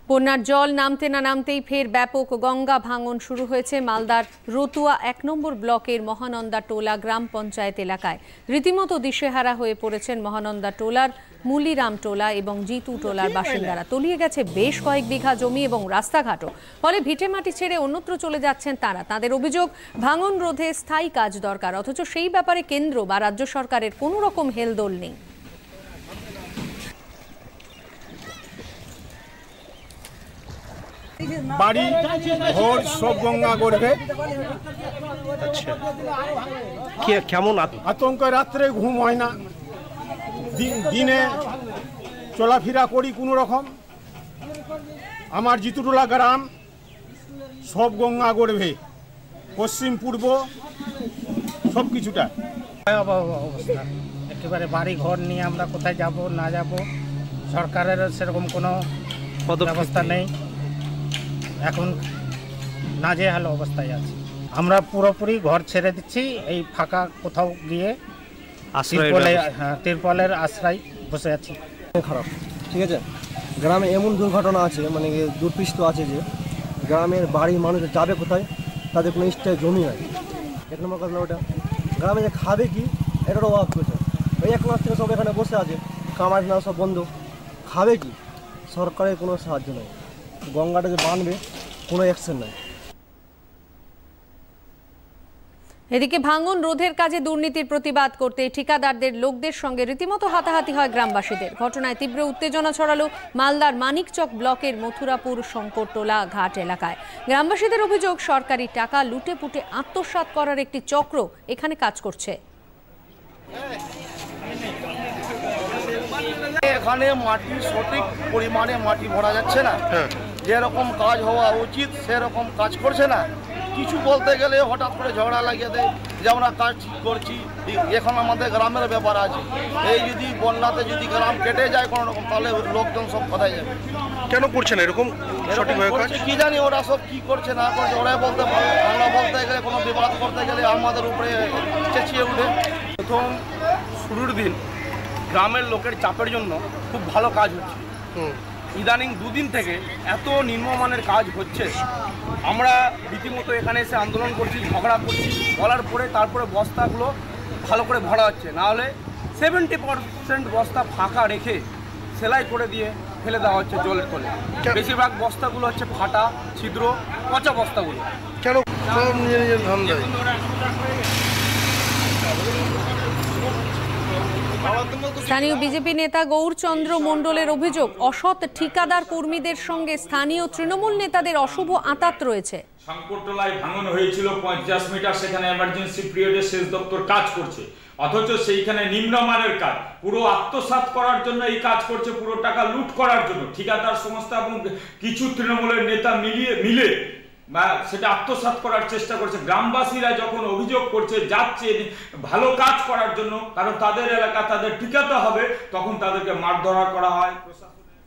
বন্যার জল নামতে না নামতেই ফের ব্যাপক গঙ্গা ভাঙন শুরু হয়েছে মালদার রতুয়া ১ নম্বর ব্লকের মহানন্দা টোলা গ্রাম পঞ্চায়েত এলাকায়। রীতিমতো দিশেহারা হয়ে পড়েছেন মহানন্দা টোলার মুলিরাম টোলা এবং জিতু টোলার বাসিন্দারা। তলিয়ে গেছে বেশ কয়েক বিঘা জমি এবং রাস্তাঘাটও, ফলে ভিটেমাটি ছেড়ে অন্যত্র চলে যাচ্ছেন তারা। তাদের অভিযোগ, ভাঙন রোধে স্থায়ী কাজ দরকার, অথচ সেই ব্যাপারে কেন্দ্র বা রাজ্য সরকারের কোনো রকম হেলদোল নেই। বাড়ি ঘর সব গঙ্গা গড়বে। কেমন আতঙ্ক, রাত্রে ঘুম হয় না, দিনে চলাফেরা করি কোনো রকম। আমার জিতুটোলা গ্রাম সব গঙ্গা গড়বে, পশ্চিম পূর্ব সব কিছুটা অবস্থা। একেবারে বাড়ি ঘর নিয়ে আমরা কোথায় যাব না যাব, সরকারের সেরকম কোনো ব্যবস্থা নেই। এখন নাজেহাল অবস্থায় আছে, আমরা পুরোপুরি ঘর ছেড়ে দিচ্ছি। এই ফাঁকা কোথাও গিয়ে তিরপলের আশ্রয় বসে আছি। খারাপ, ঠিক আছে। গ্রামে এমন দুর্ঘটনা আছে, মানে দুর্পৃষ্ট আছে যে গ্রামের বাড়ি মানুষ যাবে কোথায়, তাদের কোনো স্থায়ী জমি নাই। ১ নম্বর কথা ওটা, গ্রামে যে খাবে কি এটারও অভাব করছে। ওই ১ মাস থেকে সব এখানে বসে আছে, কামাজ না সব বন্ধ, খাবে কি? সরকারের কোনো সাহায্য নেই, গঙ্গাটা যে বানবে কোনো অ্যাকশন নাই। এদিকে ভাঙন রোধের কাজে দুর্নীতির প্রতিবাদ করতে ঠিকাদারদের লোকদের সঙ্গে রীতিমতো হাতাহাতি হয় গ্রামবাসীদের। ঘটনায় তীব্র উত্তেজনা ছড়ালো মালদার মানিকচক ব্লকের মথুরাপুর শঙ্করটোলা ঘাট এলাকায়। গ্রামবাসীদের অভিযোগ, সরকারি টাকা লুটে পুটে আত্মসাৎ করার একটি চক্র এখানে কাজ করছে। এখানে মাটি সঠিক পরিমাণে মাটি ভরা যাচ্ছে না, যেরকম কাজ হওয়া উচিত সেরকম কাজ করছে না। কিছু বলতে গেলে হঠাৎ করে ঝগড়া লাগিয়ে দেয় যে আমরা কাজ ঠিক করছি। এখন আমাদের গ্রামের ব্যাপার আছে, এই যদি বন্যাতে যদি গ্রাম কেটে যায় কোনো রকম, তাহলে লোকজন সব কোথায় যাবে? কেন করছে না এরকম সঠিকভাবে কাজ? কি জানি ওরা সব কি করছে না করছে, ওরাই বলতে পারে। আমরা বলতে গেলে, কোনো বিবাদ করতে গেলে আমাদের উপরে চেঁচিয়ে উঠে। প্রথম শুরুর দিন গ্রামের লোকের চাপের জন্য খুব ভালো কাজ হচ্ছে, ইদানিং 2 দিন থেকে এত নিম্নমানের কাজ হচ্ছে। আমরা রীতিমতো এখানে এসে আন্দোলন করছি, ঝগড়া করছি, বলার পরে তারপরে বস্তাগুলো ভালো করে ভরা হচ্ছে, নাহলে 70% বস্তা ফাঁকা রেখে সেলাই করে দিয়ে ফেলে দেওয়া হচ্ছে জলের তলে। বেশিরভাগ বস্তাগুলো হচ্ছে ফাটা, ছিদ্র, পচা বস্তাগুলো। কেন নিজের ধান্দা? স্থানীয় বিজেপি নেতা গৌরচন্দ্র মণ্ডলের অভিযোগ, অসৎ ঠিকাদার কর্মীদের সঙ্গে স্থানীয় তৃণমূল নেতাদের অশুভ আঁতাত রয়েছে। শঙ্করটোলায় ভাঙন হয়েছিল 50 মিটার, সেখানে এমার্জেন্সি পিরিয়ডে সেচ দপ্তর কাজ করছে, অথচ সেইখানে নিম্নমানের কাজ, পুরো আত্মসাৎ করার জন্য এই কাজ করছে, পুরো টাকা লুট করার জন্য ঠিকাদার সংস্থা এবং কিছু তৃণমূলের নেতা মিলে বা সেটা আত্মসাৎ করার চেষ্টা করছে। গ্রামবাসীরা যখন অভিযোগ করছে যাচ্ছে ভালো কাজ করার জন্য, কারণ তাদের এলাকা তাদের টিকাতে হবে, তখন তাদেরকে মারধর করা হয়।